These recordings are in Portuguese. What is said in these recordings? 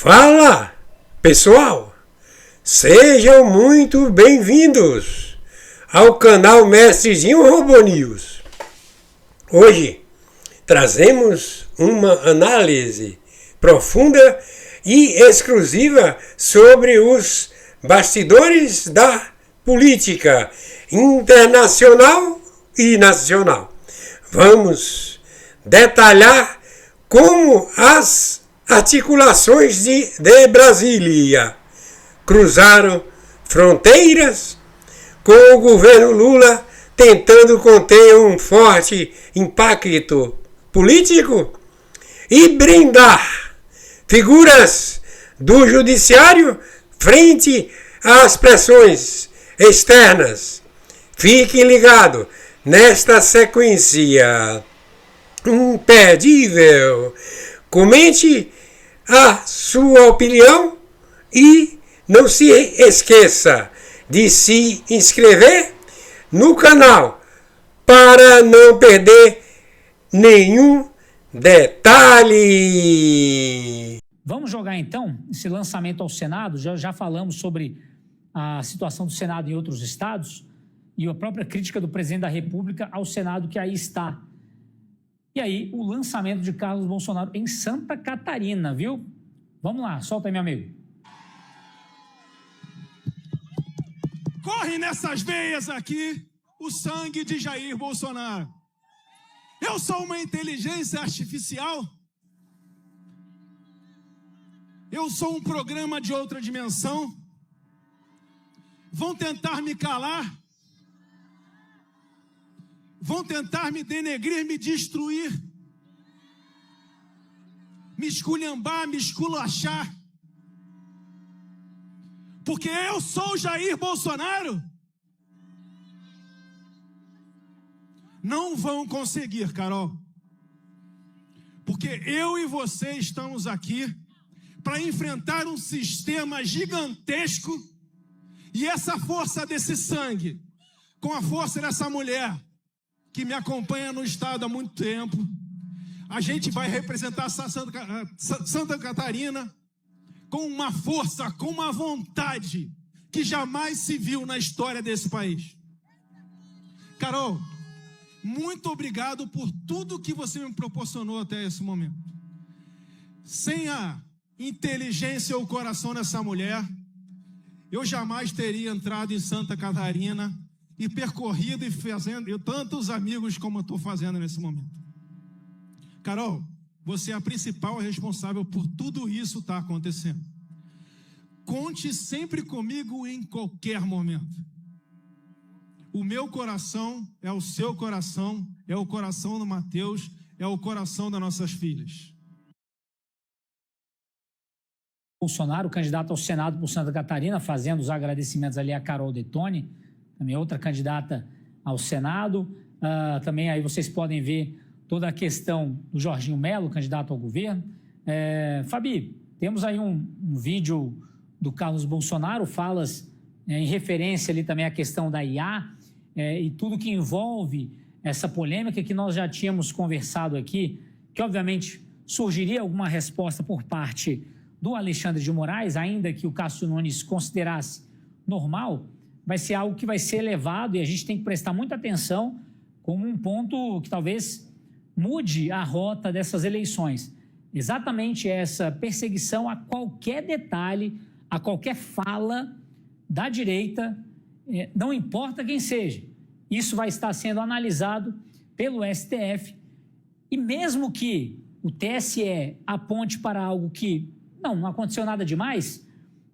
Fala, pessoal! Sejam muito bem-vindos ao canal Mestrezinho Robô News. Hoje trazemos uma análise profunda e exclusiva sobre os bastidores da política internacional e nacional. Vamos detalhar como as articulações de Brasília cruzaram fronteiras, com o governo Lula tentando conter um forte impacto político e brindar figuras do judiciário frente às pressões externas. Fiquem ligados nesta sequência imperdível. Comente a sua opinião e não se esqueça de se inscrever no canal para não perder nenhum detalhe. Vamos jogar então esse lançamento ao Senado. Já falamos sobre a situação do Senado em outros estados e a própria crítica do presidente da República ao Senado que aí está. E aí, o lançamento de Carlos Bolsonaro em Santa Catarina, viu? Vamos lá, solta aí, meu amigo. Corre nessas veias aqui o sangue de Jair Bolsonaro. Eu sou uma inteligência artificial? Eu sou um programa de outra dimensão? Vão tentar me calar? Vão tentar me denegrir, me destruir, me esculhambar, me esculachar. Porque eu sou Jair Bolsonaro? Não vão conseguir, Carol. Porque eu e você estamos aqui para enfrentar um sistema gigantesco e essa força desse sangue, com a força dessa mulher, que me acompanha no estado há muito tempo, a gente vai representar Santa Catarina com uma força, com uma vontade que jamais se viu na história desse país. Carol, muito obrigado por tudo que você me proporcionou até esse momento. Sem a inteligência ou o coração dessa mulher, eu jamais teria entrado em Santa Catarina e percorrido e fazendo tantos amigos como eu estou fazendo nesse momento. Carol, você é a principal responsável por tudo isso estar acontecendo. Conte sempre comigo em qualquer momento. O meu coração é o seu coração, é o coração do Matheus, é o coração das nossas filhas. Bolsonaro, candidato ao Senado por Santa Catarina, fazendo os agradecimentos ali a Carol Detoni, também outra candidata ao Senado. Também aí vocês podem ver toda a questão do Jorginho Melo, candidato ao governo. Fabi, temos aí um vídeo do Carlos Bolsonaro, falas em referência ali também à questão da IA e tudo que envolve essa polêmica que nós já tínhamos conversado aqui, que obviamente surgiria alguma resposta por parte do Alexandre de Moraes, ainda que o Cássio Nunes considerasse normal, vai ser algo que vai ser elevado e a gente tem que prestar muita atenção como um ponto que talvez mude a rota dessas eleições. Exatamente essa perseguição a qualquer detalhe, a qualquer fala da direita, não importa quem seja. Isso vai estar sendo analisado pelo STF e mesmo que o TSE aponte para algo que não aconteceu nada demais,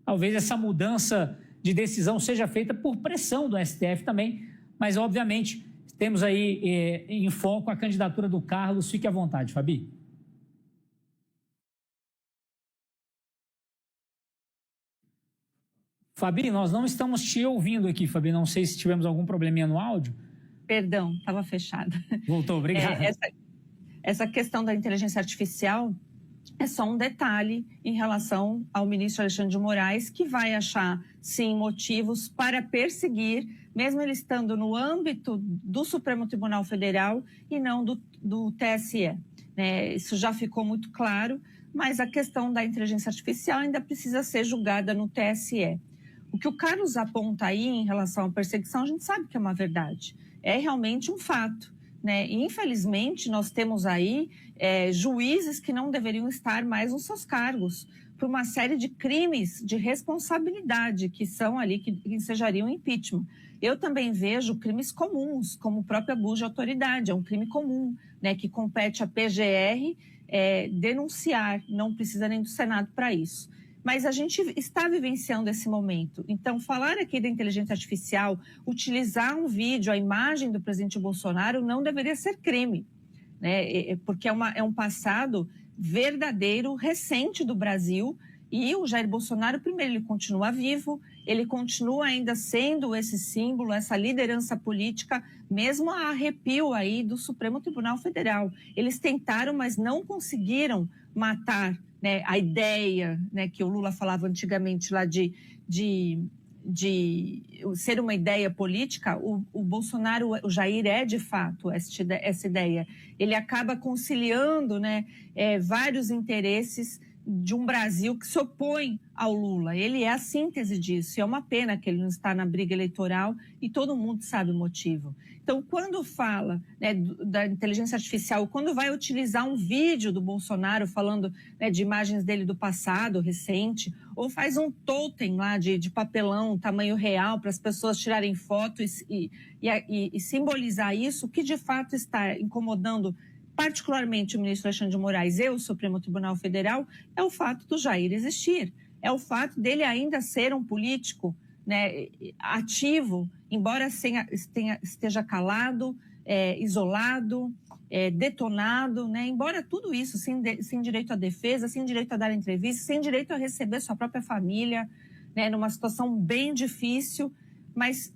talvez essa mudança de decisão seja feita por pressão do STF também, mas obviamente temos aí em foco a candidatura do Carlos. Fique à vontade, Fabi. Fabi, nós não estamos te ouvindo aqui, Fabi, não sei se tivemos algum probleminha no áudio. Perdão, estava fechada. Voltou, obrigado. Essa questão da inteligência artificial é só um detalhe em relação ao ministro Alexandre de Moraes, que vai achar, sim, motivos para perseguir, mesmo ele estando no âmbito do Supremo Tribunal Federal e não do TSE. Isso já ficou muito claro mas a questão da inteligência artificial ainda precisa ser julgada no TSE. O que o Carlos aponta aí em relação à perseguição, a gente sabe que é uma verdade. É realmente um fato, né? E, infelizmente, nós temos aí juízes que não deveriam estar mais nos seus cargos por uma série de crimes de responsabilidade que são ali, que ensejariam impeachment. Eu também vejo crimes comuns, como o próprio abuso de autoridade, é um crime comum, né, que compete à PGR denunciar, não precisa nem do Senado para isso. Mas a gente está vivenciando esse momento. Então, falar aqui da inteligência artificial, utilizar um vídeo, a imagem do presidente Bolsonaro, não deveria ser crime, né? Porque é um passado verdadeiro, recente do Brasil. E o Jair Bolsonaro, primeiro, ele continua vivo, ele continua ainda sendo esse símbolo, essa liderança política, mesmo a arrepio aí do Supremo Tribunal Federal. Eles tentaram, mas não conseguiram matar, né, a ideia, né, que o Lula falava antigamente lá de ser uma ideia política. O Bolsonaro, o Jair é de fato essa ideia. Ele acaba conciliando, né, vários interesses de um Brasil que se opõe ao Lula. Ele é a síntese disso. E é uma pena que ele não está na briga eleitoral e todo mundo sabe o motivo. Então, quando fala, né, da inteligência artificial, quando vai utilizar um vídeo do Bolsonaro falando, né, de imagens dele do passado, recente, ou faz um totem lá de papelão, tamanho real, para as pessoas tirarem fotos e simbolizar isso, que de fato está incomodando particularmente o ministro Alexandre de Moraes e o Supremo Tribunal Federal, é o fato do Jair existir. É o fato dele ainda ser um político, né, ativo, embora esteja calado, isolado, detonado, né, embora tudo isso, sem direito à defesa, sem direito a dar entrevista, sem direito a receber sua própria família, né, numa situação bem difícil. Mas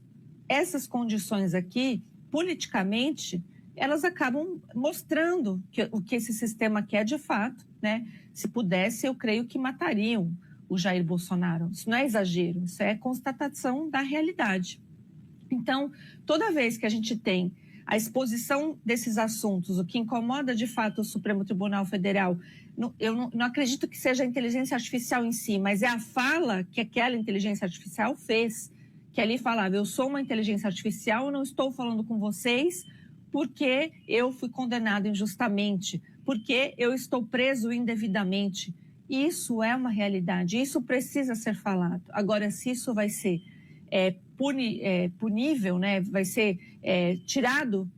essas condições aqui, politicamente, elas acabam mostrando o que esse sistema quer de fato, né? Se pudesse, eu creio que matariam o Jair Bolsonaro. Isso não é exagero, isso é constatação da realidade. Então, toda vez que a gente tem a exposição desses assuntos, o que incomoda de fato o Supremo Tribunal Federal, eu não acredito que seja a inteligência artificial em si, mas é a fala que aquela inteligência artificial fez, que ali falava: eu sou uma inteligência artificial, eu não estou falando com vocês porque eu fui condenado injustamente, porque eu estou preso indevidamente. Isso é uma realidade, isso precisa ser falado. Agora, se isso vai ser punível, né, vai ser tirado,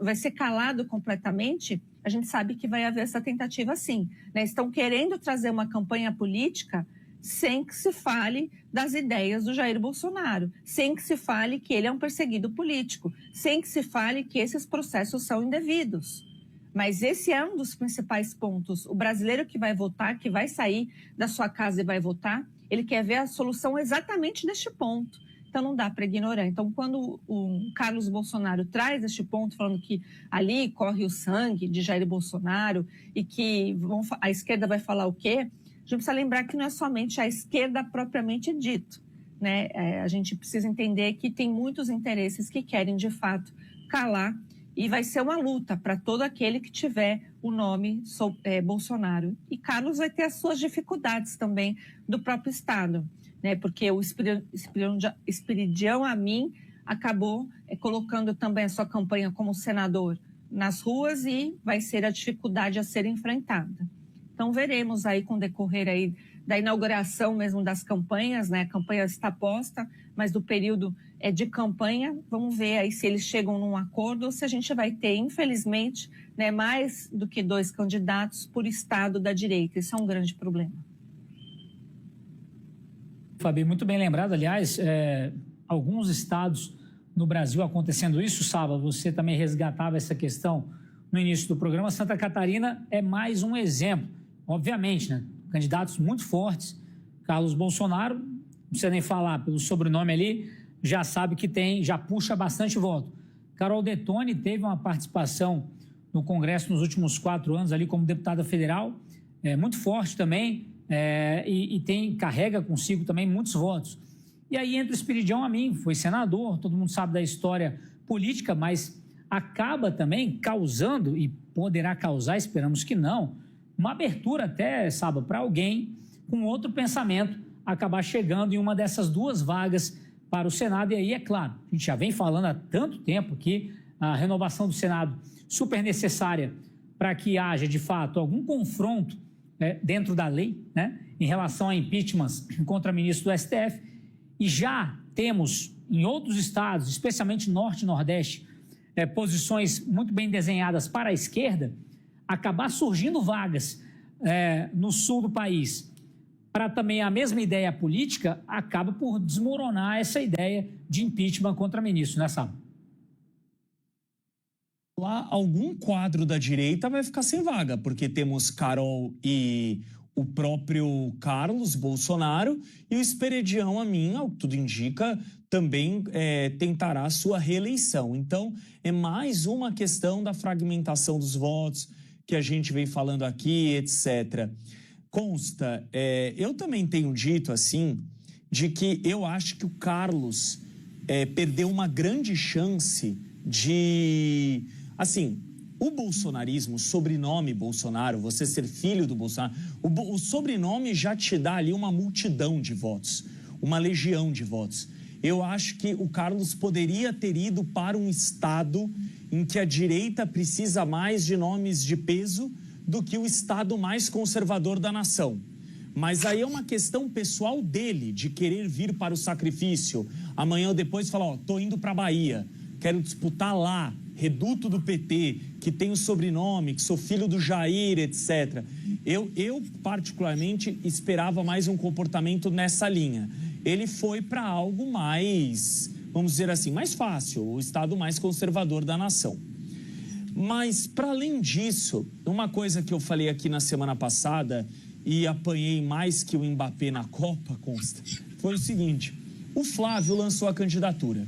vai ser calado completamente, a gente sabe que vai haver essa tentativa sim, né? Estão querendo trazer uma campanha política sem que se fale das ideias do Jair Bolsonaro, sem que se fale que ele é um perseguido político, sem que se fale que esses processos são indevidos. Mas esse é um dos principais pontos. O brasileiro que vai votar, que vai sair da sua casa e vai votar, ele quer ver a solução exatamente neste ponto. Então não dá para ignorar. Então, quando o Carlos Bolsonaro traz este ponto, falando que ali corre o sangue de Jair Bolsonaro e que a esquerda vai falar o quê? A gente precisa lembrar que não é somente a esquerda propriamente dito, né? A gente precisa entender que tem muitos interesses que querem, de fato, calar, e vai ser uma luta para todo aquele que tiver o nome Bolsonaro. E Carlos vai ter as suas dificuldades também do próprio Estado, né? Porque o Esperidião Amin acabou colocando também a sua campanha como senador nas ruas e vai ser a dificuldade a ser enfrentada. Então, veremos aí com o decorrer aí da inauguração mesmo das campanhas, né? A campanha está posta, mas do período de campanha, vamos ver aí se eles chegam num acordo ou se a gente vai ter, infelizmente, né, mais do que 2 candidatos por estado da direita. Isso é um grande problema. Fabi, muito bem lembrado. Aliás, alguns estados no Brasil acontecendo isso. Sábado, você também resgatava essa questão no início do programa. Santa Catarina é mais um exemplo. Obviamente, né? Candidatos muito fortes. Carlos Bolsonaro, não precisa nem falar pelo sobrenome ali, já sabe que já puxa bastante voto. Carol Detoni teve uma participação no Congresso nos últimos 4 anos ali como deputada federal, muito forte também, e carrega consigo também muitos votos. E aí entra o Esperidião Amin, foi senador, todo mundo sabe da história política, mas acaba também causando, e poderá causar, esperamos que não, uma abertura até, sabe, para alguém com outro pensamento acabar chegando em uma dessas duas vagas para o Senado. E aí, é claro, a gente já vem falando há tanto tempo que a renovação do Senado super necessária para que haja, de fato, algum confronto dentro da lei, né, em relação a impeachments contra ministros do STF. E já temos em outros estados, especialmente Norte e Nordeste, posições muito bem desenhadas para a esquerda. Acabar surgindo vagas no sul do país para também a mesma ideia política, acaba por desmoronar essa ideia de impeachment contra ministro, né, Sábio? Lá, algum quadro da direita vai ficar sem vaga, porque temos Carol e o próprio Carlos Bolsonaro, e o Esperidião, a mim, ao que tudo indica, também tentará a sua reeleição. Então, é mais uma questão da fragmentação dos votos, que a gente vem falando aqui, etc. Consta, eu também tenho dito assim, de que eu acho que o Carlos perdeu uma grande chance de... Assim, o bolsonarismo, o sobrenome Bolsonaro, você ser filho do Bolsonaro, o sobrenome já te dá ali uma multidão de votos, uma legião de votos. Eu acho que o Carlos poderia ter ido para um estado em que a direita precisa mais de nomes de peso do que o estado mais conservador da nação. Mas aí é uma questão pessoal dele, de querer vir para o sacrifício. Amanhã ou depois falar, tô indo para a Bahia, quero disputar lá, reduto do PT, que tem o sobrenome, que sou filho do Jair, etc. Eu particularmente, esperava mais um comportamento nessa linha. Ele foi para algo mais, vamos dizer assim, mais fácil, o estado mais conservador da nação. Mas, para além disso, uma coisa que eu falei aqui na semana passada, e apanhei mais que o Mbappé na Copa, consta, foi o seguinte: o Flávio lançou a candidatura.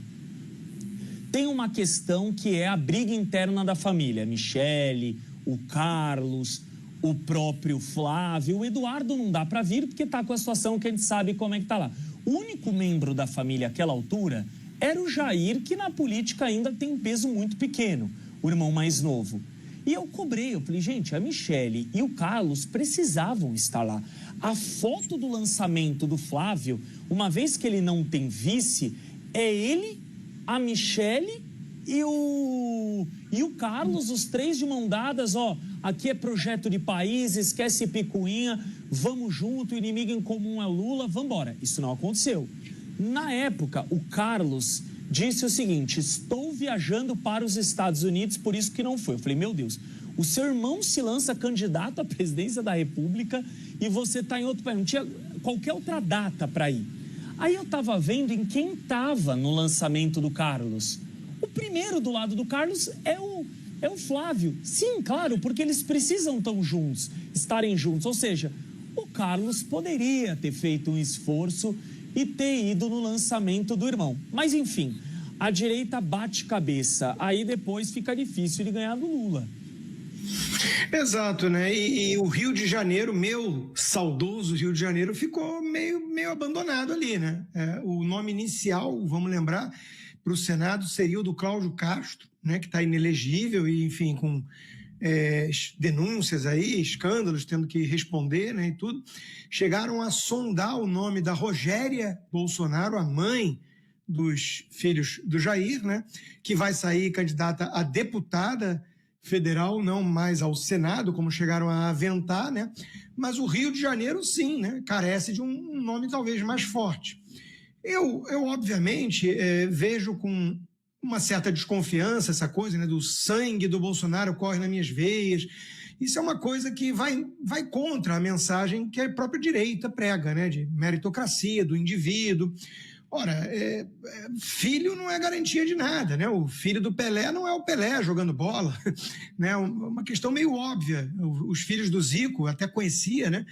Tem uma questão que é a briga interna da família. Michele, o Carlos, o próprio Flávio. O Eduardo não dá para vir porque está com a situação que a gente sabe como é que está lá. O único membro da família àquela altura era o Jair, que na política ainda tem um peso muito pequeno, o irmão mais novo. E eu cobrei, eu falei, gente, a Michele e o Carlos precisavam estar lá. A foto do lançamento do Flávio, uma vez que ele não tem vice, é ele, a Michele e o Carlos, os três de mão dadas, ó, aqui é projeto de país, esquece picuinha, vamos junto, o inimigo em comum é o Lula, vamos embora. Isso não aconteceu. Na época, o Carlos disse o seguinte, estou viajando para os Estados Unidos, por isso que não foi. Eu falei, meu Deus, o seu irmão se lança candidato à presidência da República e você está em outro país, não tinha qualquer outra data para ir. Aí eu estava vendo em quem estava no lançamento do Carlos. O primeiro do lado do Carlos é o Flávio. Sim, claro, porque eles precisam estarem juntos. Ou seja, o Carlos poderia ter feito um esforço e ter ido no lançamento do irmão. Mas, enfim, a direita bate cabeça. Aí depois fica difícil de ganhar do Lula. Exato, né? E o Rio de Janeiro, meu saudoso Rio de Janeiro, ficou meio abandonado ali, né? O nome inicial, vamos lembrar, para o Senado seria o do Cláudio Castro, né? Que está inelegível e, enfim, com denúncias aí, escândalos, tendo que responder, né? E tudo. Chegaram a sondar o nome da Rogéria Bolsonaro, a mãe dos filhos do Jair, né? Que vai sair candidata a deputada federal, não mais ao Senado, como chegaram a aventar, né? Mas o Rio de Janeiro, sim, né? Carece de um nome talvez mais forte. Eu obviamente, vejo com uma certa desconfiança essa coisa, né? Do sangue do Bolsonaro corre nas minhas veias. Isso é uma coisa que vai contra a mensagem que a própria direita prega, né? De meritocracia, do indivíduo. Ora, filho não é garantia de nada, né? O filho do Pelé não é o Pelé jogando bola, né? Uma questão meio óbvia. Os filhos do Zico, até conhecia, né?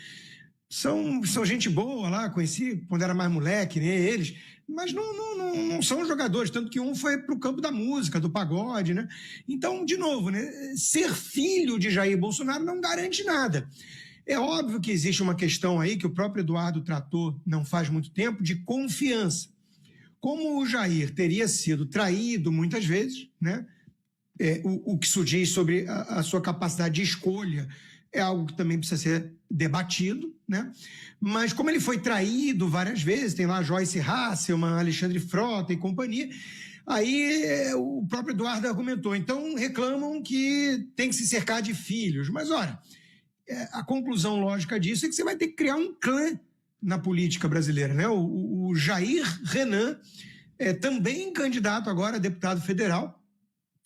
São gente boa lá, conheci quando era mais moleque, né? Eles, mas não são jogadores, tanto que um foi para o campo da música, do pagode, né? Então, de novo, né? Ser filho de Jair Bolsonaro não garante nada. É óbvio que existe uma questão aí que o próprio Eduardo tratou não faz muito tempo, de confiança. Como o Jair teria sido traído muitas vezes, né? O que se diz sobre a sua capacidade de escolha é algo que também precisa ser debatido, né? Mas como ele foi traído várias vezes, tem lá Joyce Hasselman, Alexandre Frota e companhia, aí o próprio Eduardo argumentou, então reclamam que tem que se cercar de filhos, mas olha, a conclusão lógica disso é que você vai ter que criar um clã na política brasileira, né? O Jair Renan é também candidato agora a deputado federal,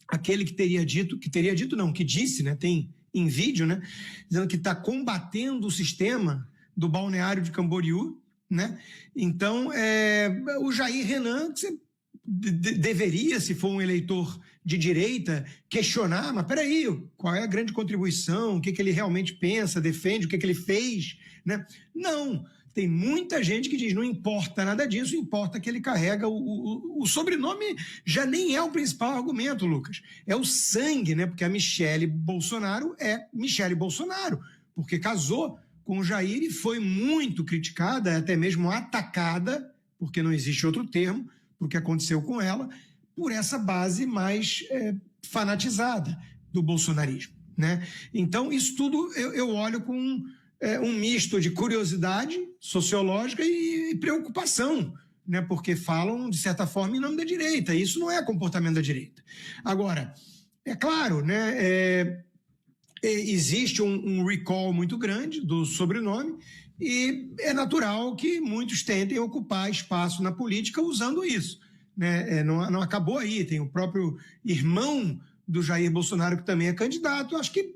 aquele que que disse, né? Tem em vídeo, né? Dizendo que está combatendo o sistema do balneário de Camboriú, né? Então, o Jair Renan, você deveria, se for um eleitor de direita, questionar, mas peraí, qual é a grande contribuição, o que ele realmente pensa, defende, o que ele fez, né? Não, tem muita gente que diz, não importa nada disso, importa que ele carrega o sobrenome, já nem é o principal argumento, Lucas, é o sangue, né? Porque a Michele Bolsonaro é Michele Bolsonaro, porque casou com o Jair e foi muito criticada, até mesmo atacada, porque não existe outro termo, o que aconteceu com ela, por essa base mais fanatizada do bolsonarismo, né? Então, isso tudo eu olho com um misto de curiosidade sociológica e preocupação, né? Porque falam, de certa forma, em nome da direita. Isso não é comportamento da direita. Agora, é claro, né? Existe um recall muito grande do sobrenome e é natural que muitos tentem ocupar espaço na política usando isso, né? Não acabou aí, tem o próprio irmão do Jair Bolsonaro que também é candidato. Acho que,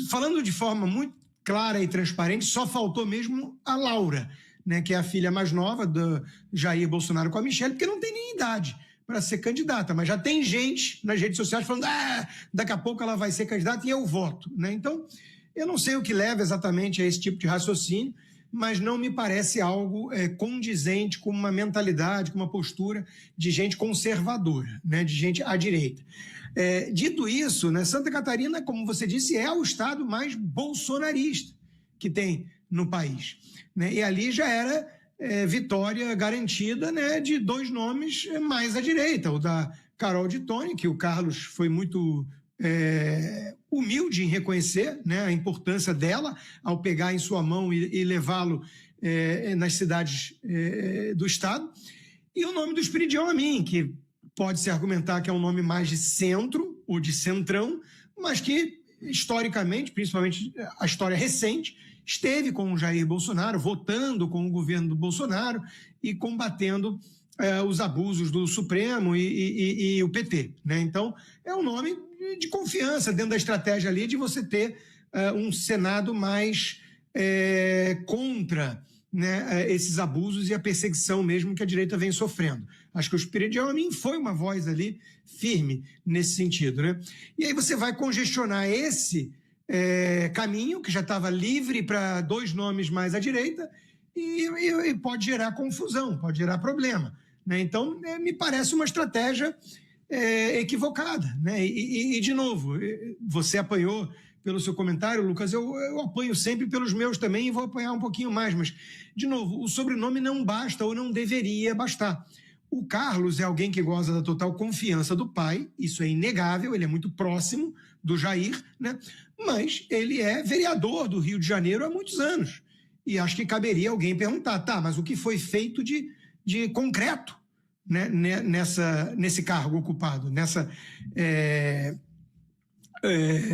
falando de forma muito clara e transparente, só faltou mesmo a Laura, né? Que é a filha mais nova do Jair Bolsonaro com a Michele, porque não tem nem idade para ser candidata, mas já tem gente nas redes sociais falando daqui a pouco ela vai ser candidata e eu voto, né? Então, eu não sei o que leva exatamente a esse tipo de raciocínio, mas não me parece algo condizente com uma mentalidade, com uma postura de gente conservadora, né? De gente à direita. Dito isso, né, Santa Catarina, como você disse, é o estado mais bolsonarista que tem no país, né? E ali já era vitória garantida, né, de dois nomes mais à direita, o da Carol de Toni, que o Carlos foi muito humilde em reconhecer, né, a importância dela ao pegar em sua mão e levá-lo nas cidades do estado, e o nome do Esperidião Amin, que pode-se argumentar que é um nome mais de centro ou de centrão, mas que historicamente, principalmente a história recente, esteve com o Jair Bolsonaro, votando com o governo do Bolsonaro e combatendo os abusos do Supremo e o PT, né? Então, é um nome de confiança dentro da estratégia ali de você ter um Senado mais contra, né, esses abusos e a perseguição mesmo que a direita vem sofrendo. Acho que o Esperidião Amin foi uma voz ali firme nesse sentido, né? E aí você vai congestionar esse caminho, que já estava livre para dois nomes mais à direita, e pode gerar confusão, pode gerar problema, né? Então, me parece uma estratégia equivocada, né? E, de novo, você apanhou pelo seu comentário, Lucas, eu apanho sempre pelos meus também e vou apanhar um pouquinho mais, mas, de novo, o sobrenome não basta ou não deveria bastar. O Carlos é alguém que goza da total confiança do pai, isso é inegável, ele é muito próximo do Jair, né? Mas ele é vereador do Rio de Janeiro há muitos anos. E acho que caberia alguém perguntar, mas o que foi feito de concreto, né, nesse cargo ocupado, nessa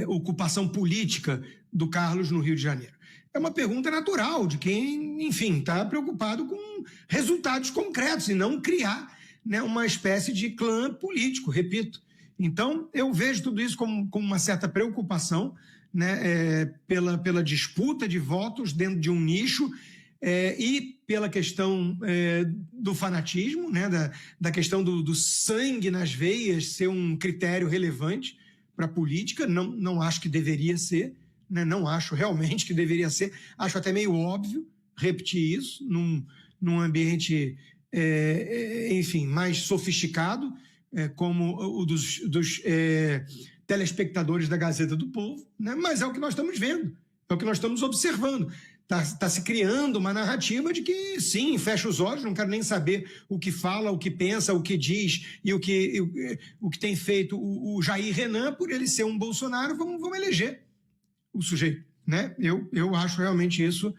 ocupação política do Carlos no Rio de Janeiro? É uma pergunta natural de quem, enfim, está preocupado com resultados concretos e não criar, né, uma espécie de clã político, repito. Então, eu vejo tudo isso como uma certa preocupação, né, pela disputa de votos dentro de um nicho e pela questão do fanatismo, né, da questão do sangue nas veias ser um critério relevante para a política. Não acho que deveria ser, né, não acho realmente que deveria ser, acho até meio óbvio repetir isso num ambiente, enfim, mais sofisticado, como o dos telespectadores da Gazeta do Povo, né? Mas é o que nós estamos vendo, é o que nós estamos observando. Está se criando uma narrativa de que, sim, fecha os olhos, não quero nem saber o que fala, o que pensa, o que diz e o que tem feito o Jair Renan, por ele ser um Bolsonaro, vamos eleger o sujeito. né? Eu acho realmente isso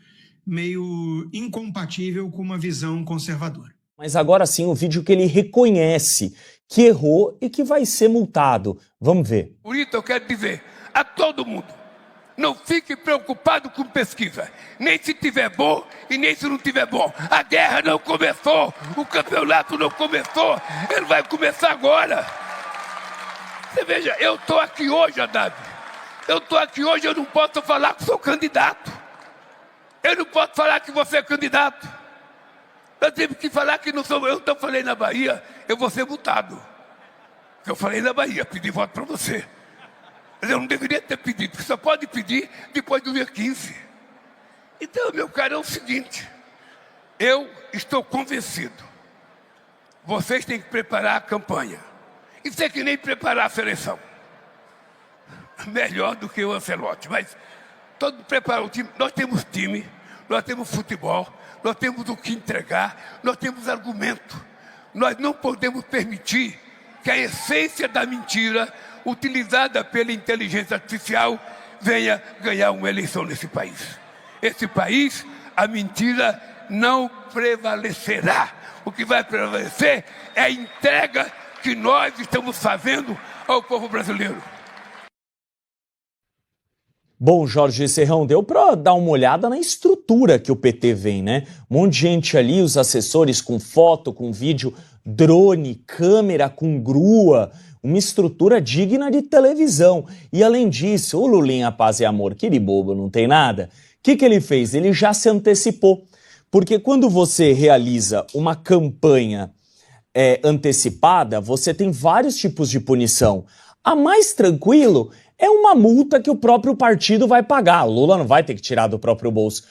meio incompatível com uma visão conservadora. Mas agora sim, o vídeo que ele reconhece que errou e que vai ser multado. Vamos ver. Por isso eu quero dizer a todo mundo, não fique preocupado com pesquisa, nem se tiver bom e nem se não tiver bom. A guerra não começou, o campeonato não começou, ele vai começar agora. Você veja, eu estou aqui hoje, Haddad. Eu estou aqui hoje, eu não posso falar que sou candidato. Eu não posso falar que você é candidato. Eu tive que falar que não sou eu. Então falei na Bahia, eu vou ser multado. Eu falei na Bahia, pedi voto para você. Mas eu não deveria ter pedido, porque só pode pedir depois do dia 15. Então, meu caro, é o seguinte. Eu estou convencido. Vocês têm que preparar a campanha. Isso é que nem preparar a seleção. Melhor do que o Ancelotti, mas todo preparar o time. Nós temos time, nós temos futebol, nós temos o que entregar, nós temos argumento. Nós não podemos permitir que a essência da mentira, utilizada pela inteligência artificial, venha ganhar uma eleição nesse país. Esse país, a mentira não prevalecerá. O que vai prevalecer é a entrega que nós estamos fazendo ao povo brasileiro. Bom, Jorge Serrão, deu para dar uma olhada na estrutura que o PT vem, né? Um monte de gente ali, os assessores com foto, com vídeo, drone, câmera com grua, uma estrutura digna de televisão. E além disso, o Lulinha Paz e Amor, que de bobo, não tem nada. O que ele fez? Ele já se antecipou. Porque quando você realiza uma campanha antecipada, você tem vários tipos de punição. A mais tranquilo é uma multa que o próprio partido vai pagar. O Lula não vai ter que tirar do próprio bolso.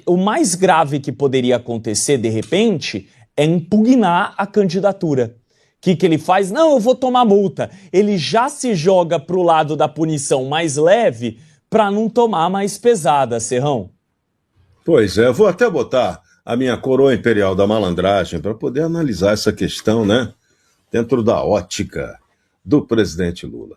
O mais grave que poderia acontecer, de repente, é impugnar a candidatura. O que ele faz? Não, eu vou tomar multa. Ele já se joga para o lado da punição mais leve para não tomar mais pesada, Serrão. Pois é, eu vou até botar a minha coroa imperial da malandragem para poder analisar essa questão, né? Dentro da ótica do presidente Lula.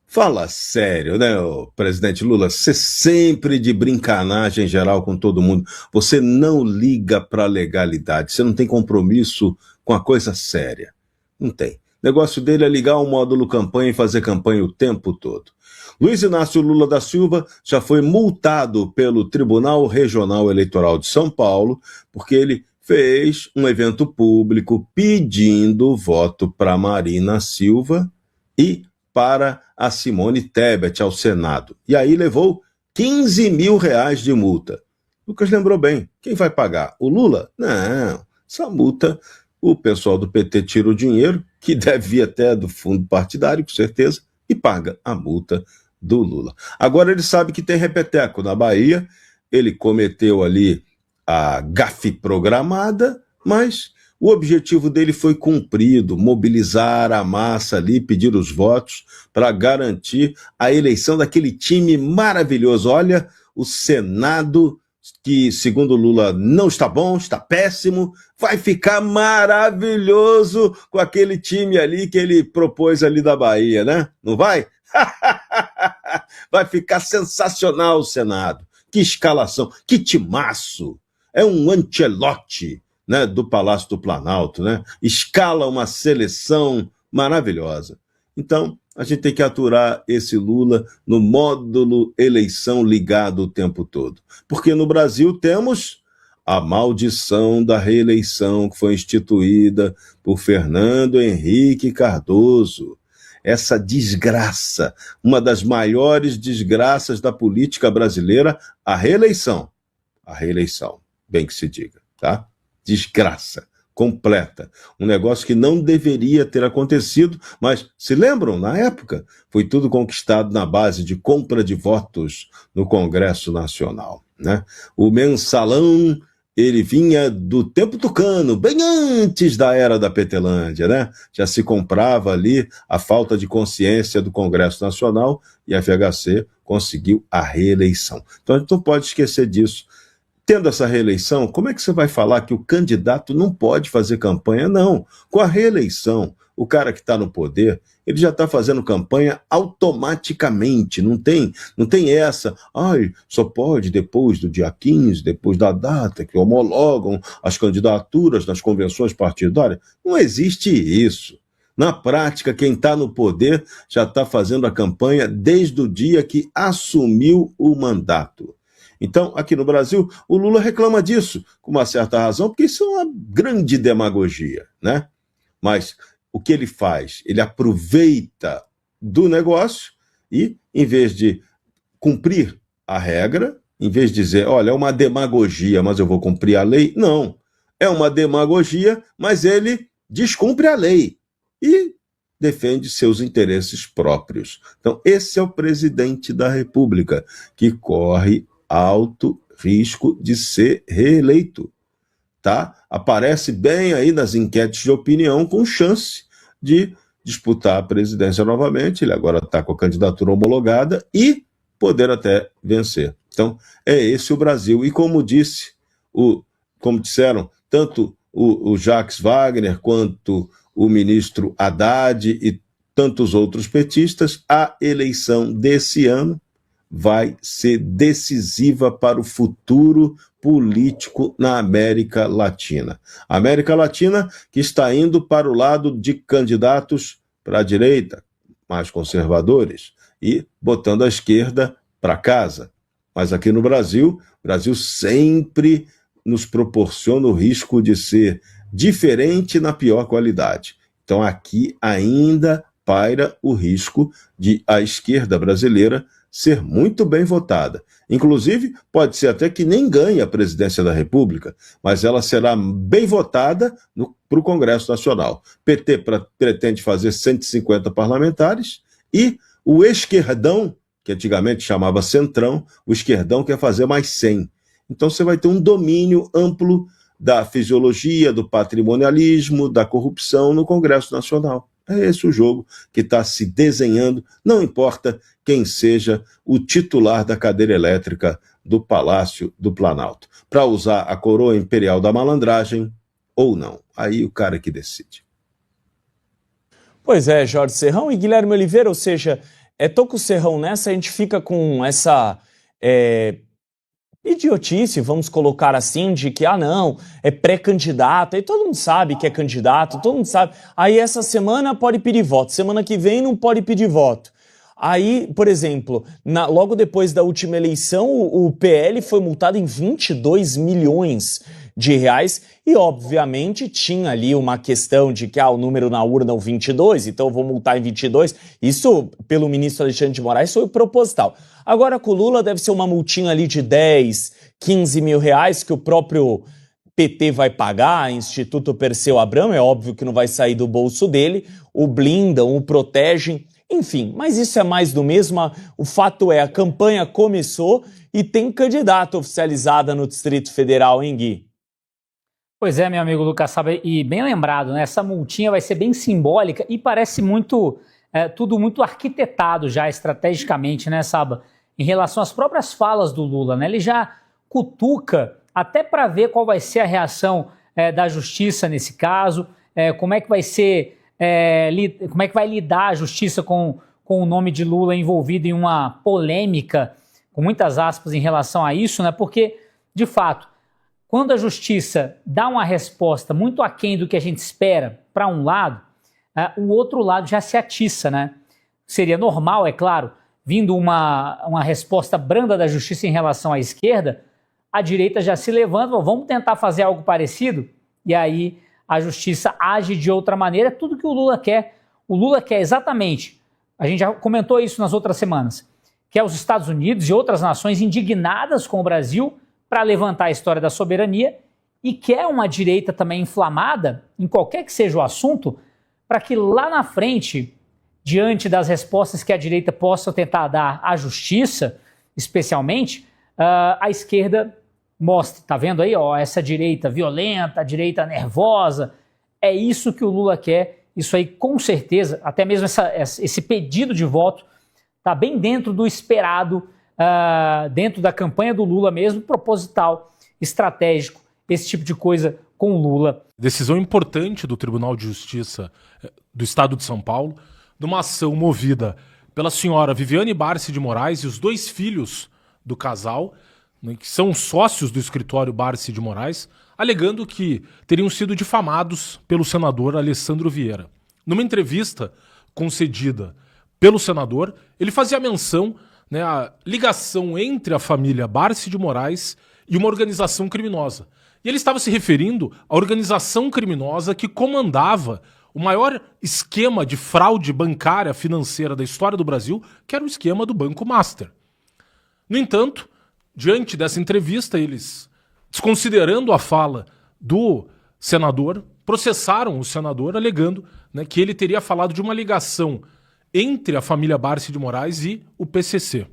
Fala sério, né, presidente Lula? Você sempre de brincanagem geral com todo mundo. Você não liga para a legalidade. Você não tem compromisso com a coisa séria. Não tem. O negócio dele é ligar o módulo campanha e fazer campanha o tempo todo. Luiz Inácio Lula da Silva já foi multado pelo Tribunal Regional Eleitoral de São Paulo porque ele fez um evento público pedindo voto para Marina Silva e para a Simone Tebet ao Senado. E aí levou R$15 mil de multa. Lucas lembrou bem. Quem vai pagar? O Lula? Não. Essa multa, o pessoal do PT tira o dinheiro, que deve vir até do fundo partidário, com certeza, e paga a multa do Lula. Agora ele sabe que tem repeteco na Bahia, ele cometeu ali a gafe programada, mas o objetivo dele foi cumprido, mobilizar a massa ali, pedir os votos para garantir a eleição daquele time maravilhoso. Olha, o Senado, que segundo Lula não está bom, está péssimo, vai ficar maravilhoso com aquele time ali que ele propôs ali da Bahia, né? Não vai? Vai ficar sensacional o Senado. Que escalação, que timaço. É um Ancelotti, né, do Palácio do Planalto, né? Escala uma seleção maravilhosa. Então, a gente tem que aturar esse Lula no módulo eleição ligado o tempo todo. Porque no Brasil temos a maldição da reeleição que foi instituída por Fernando Henrique Cardoso. Essa desgraça, uma das maiores desgraças da política brasileira, a reeleição. A reeleição, bem que se diga, tá? Desgraça completa. Um negócio que não deveria ter acontecido, mas se lembram, na época, foi tudo conquistado na base de compra de votos no Congresso Nacional, né? O mensalão, ele vinha do tempo tucano, bem antes da era da Petelândia, né? Já se comprava ali a falta de consciência do Congresso Nacional e a FHC conseguiu a reeleição. Então a gente não pode esquecer disso. Tendo essa reeleição, como é que você vai falar que o candidato não pode fazer campanha? Não. Com a reeleição, o cara que está no poder, ele já está fazendo campanha automaticamente, não tem essa, só pode depois do dia 15, depois da data que homologam as candidaturas nas convenções partidárias. Não existe isso. Na prática, quem está no poder já está fazendo a campanha desde o dia que assumiu o mandato. Então, aqui no Brasil, o Lula reclama disso, com uma certa razão, porque isso é uma grande demagogia, né? Mas o que ele faz? Ele aproveita do negócio e, em vez de cumprir a regra, em vez de dizer, olha, é uma demagogia, mas eu vou cumprir a lei, não. É uma demagogia, mas ele descumpre a lei e defende seus interesses próprios. Então, esse é o presidente da República, que corre alto risco de ser reeleito, tá? Aparece bem aí nas enquetes de opinião com chance de disputar a presidência novamente. Ele agora está com a candidatura homologada e poder até vencer. Então, é esse o Brasil. E como disseram, tanto o Jacques Wagner quanto o ministro Haddad e tantos outros petistas, a eleição desse ano vai ser decisiva para o futuro político na América Latina. A América Latina que está indo para o lado de candidatos para a direita, mais conservadores, e botando a esquerda para casa. Mas aqui no Brasil, o Brasil sempre nos proporciona o risco de ser diferente na pior qualidade. Então aqui ainda paira o risco de a esquerda brasileira ser muito bem votada. Inclusive, pode ser até que nem ganhe a presidência da República, mas ela será bem votada para o Congresso Nacional. PT pretende fazer 150 parlamentares e o esquerdão, que antigamente chamava Centrão, o esquerdão quer fazer mais 100. Então você vai ter um domínio amplo da fisiologia, do patrimonialismo, da corrupção no Congresso Nacional. É esse o jogo que está se desenhando, não importa quem seja o titular da cadeira elétrica do Palácio do Planalto, para usar a coroa imperial da malandragem ou não. Aí o cara que decide. Pois é, Jorge Serrão e Guilherme Oliveira, ou seja, tô com o Serrão nessa, a gente fica com essa idiotice, vamos colocar assim, de que, não, é pré-candidato, aí todo mundo sabe que é candidato, todo mundo sabe. Aí essa semana pode pedir voto, semana que vem não pode pedir voto. Aí, por exemplo, logo depois da última eleição, o PL foi multado em 22 milhões de reais e, obviamente, tinha ali uma questão de que o número na urna é o 22, então eu vou multar em 22. Isso, pelo ministro Alexandre de Moraes, foi proposital. Agora, com o Lula, deve ser uma multinha ali de 10, 15 mil reais que o próprio PT vai pagar, Instituto Perseu Abramo, é óbvio que não vai sair do bolso dele, o blindam, o protegem, enfim, mas isso é mais do mesmo. O fato é, a campanha começou e tem candidata oficializada no Distrito Federal, hein, Gui? Pois é, meu amigo Lucas Saba, e bem lembrado, né? Essa multinha vai ser bem simbólica e parece muito, tudo muito arquitetado já estrategicamente, né, Saba? Em relação às próprias falas do Lula, né? Ele já cutuca até para ver qual vai ser a reação da justiça nesse caso, como é que vai ser, como é que vai lidar a justiça com o nome de Lula envolvido em uma polêmica, com muitas aspas em relação a isso, né? Porque, de fato, quando a justiça dá uma resposta muito aquém do que a gente espera para um lado, o outro lado já se atiça, né? Seria normal, é claro, vindo uma resposta branda da justiça em relação à esquerda, a direita já se levanta, vamos tentar fazer algo parecido, e aí a justiça age de outra maneira, tudo que o Lula quer. O Lula quer exatamente, a gente já comentou isso nas outras semanas, que é os Estados Unidos e outras nações indignadas com o Brasil para levantar a história da soberania, e quer uma direita também inflamada, em qualquer que seja o assunto, para que lá na frente, diante das respostas que a direita possa tentar dar à justiça, especialmente, a esquerda mostre, tá vendo aí, essa direita violenta, a direita nervosa, é isso que o Lula quer, isso aí com certeza, até mesmo esse pedido de voto, está bem dentro do esperado, dentro da campanha do Lula mesmo, proposital, estratégico, esse tipo de coisa com Lula. Decisão importante do Tribunal de Justiça do Estado de São Paulo, numa ação movida pela senhora Viviane Barsi de Moraes e os 2 filhos do casal, né, que são sócios do escritório Barsi de Moraes, alegando que teriam sido difamados pelo senador Alessandro Vieira. Numa entrevista concedida pelo senador, ele fazia menção, né, à ligação entre a família Barsi de Moraes e uma organização criminosa. E ele estava se referindo à organização criminosa que comandava o maior esquema de fraude bancária financeira da história do Brasil, que era o esquema do Banco Master. No entanto, diante dessa entrevista, eles, desconsiderando a fala do senador, processaram o senador alegando, né, que ele teria falado de uma ligação entre a família Barsi de Moraes e o PCC.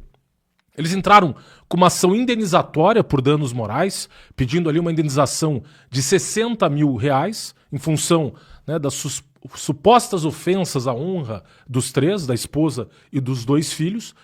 Eles entraram com uma ação indenizatória por danos morais, pedindo ali uma indenização de R$60 mil em função, né, das supostas ofensas à honra dos 3, da esposa e dos 2 filhos.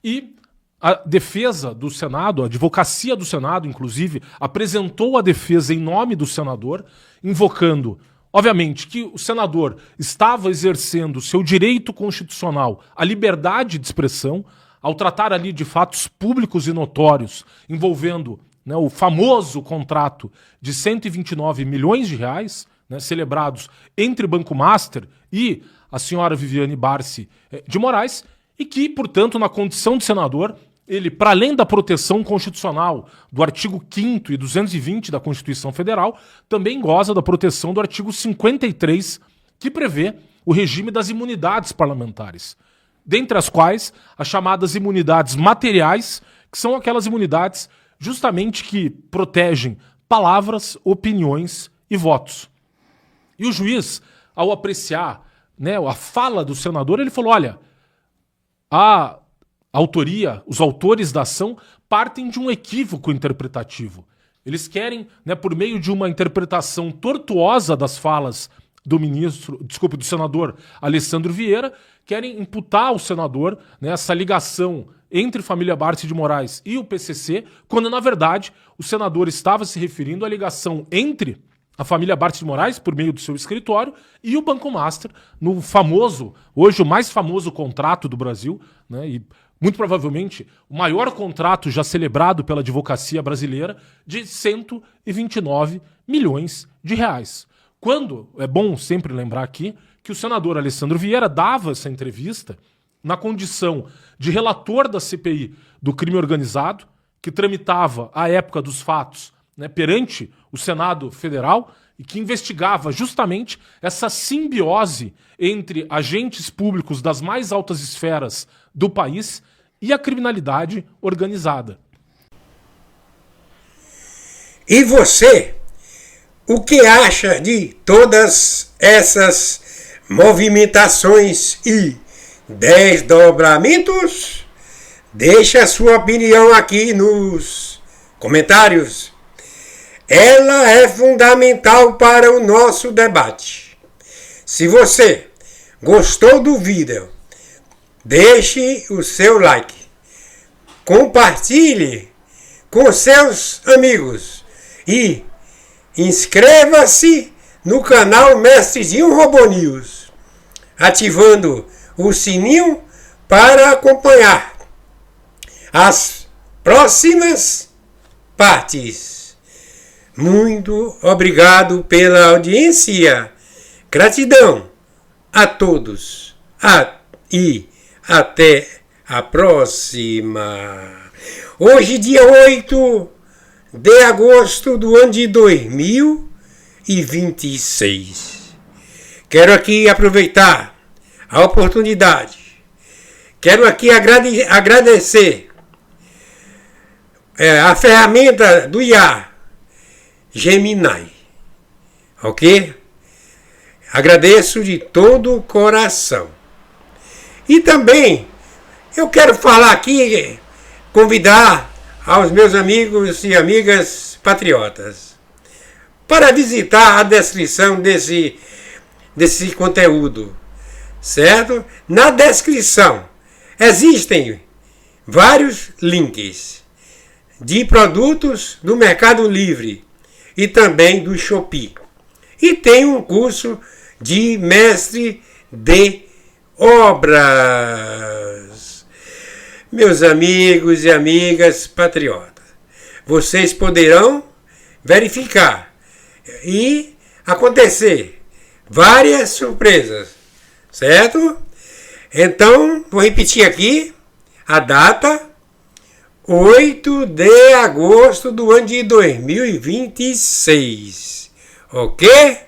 E a defesa do Senado, a advocacia do Senado, inclusive, apresentou a defesa em nome do senador, invocando, obviamente, que o senador estava exercendo seu direito constitucional à liberdade de expressão, ao tratar ali de fatos públicos e notórios envolvendo, né, o famoso contrato de R$129 milhões, né, celebrados entre Banco Master e a senhora Viviane Barsi de Moraes, e que, portanto, na condição de senador, ele, para além da proteção constitucional do artigo 5º e 220 da Constituição Federal, também goza da proteção do artigo 53, que prevê o regime das imunidades parlamentares, dentre as quais as chamadas imunidades materiais, que são aquelas imunidades justamente que protegem palavras, opiniões e votos. E o juiz, ao apreciar, né, a fala do senador, ele falou, olha, a autoria, os autores da ação partem de um equívoco interpretativo. Eles querem, né, por meio de uma interpretação tortuosa das falas do senador Alessandro Vieira, querem imputar ao senador, né, essa ligação entre família Barsi de Moraes e o PCC, quando, na verdade, o senador estava se referindo à ligação entre a família Barsi de Moraes, por meio do seu escritório, e o Banco Master, no famoso, hoje o mais famoso contrato do Brasil, né, e muito provavelmente o maior contrato já celebrado pela advocacia brasileira, de R$129 milhões. Quando, é bom sempre lembrar aqui, que o senador Alessandro Vieira dava essa entrevista na condição de relator da CPI do crime organizado, que tramitava à época dos fatos, né, perante o Senado Federal e que investigava justamente essa simbiose entre agentes públicos das mais altas esferas do país e a criminalidade organizada. E você, o que acha de todas essas movimentações e desdobramentos? Deixe a sua opinião aqui nos comentários. Ela é fundamental para o nosso debate. Se você gostou do vídeo, deixe o seu like. Compartilhe com seus amigos e inscreva-se no canal Mestrezinho Robô News, ativando o sininho para acompanhar as próximas partes. Muito obrigado pela audiência. Gratidão a todos. E até a próxima. Hoje, dia 8 de agosto do ano de 2026. Quero aqui aproveitar a oportunidade. Quero aqui agradecer a ferramenta do IA, Gemini. Ok? Agradeço de todo o coração. E também eu quero falar aqui, convidar aos meus amigos e amigas patriotas para visitar a descrição desse conteúdo, certo? Na descrição existem vários links de produtos do Mercado Livre e também do Shopee. E tem um curso de mestre de obras. Meus amigos e amigas patriotas, vocês poderão verificar e acontecer várias surpresas, certo? Então, vou repetir aqui a data: 8 de agosto do ano de 2026, ok?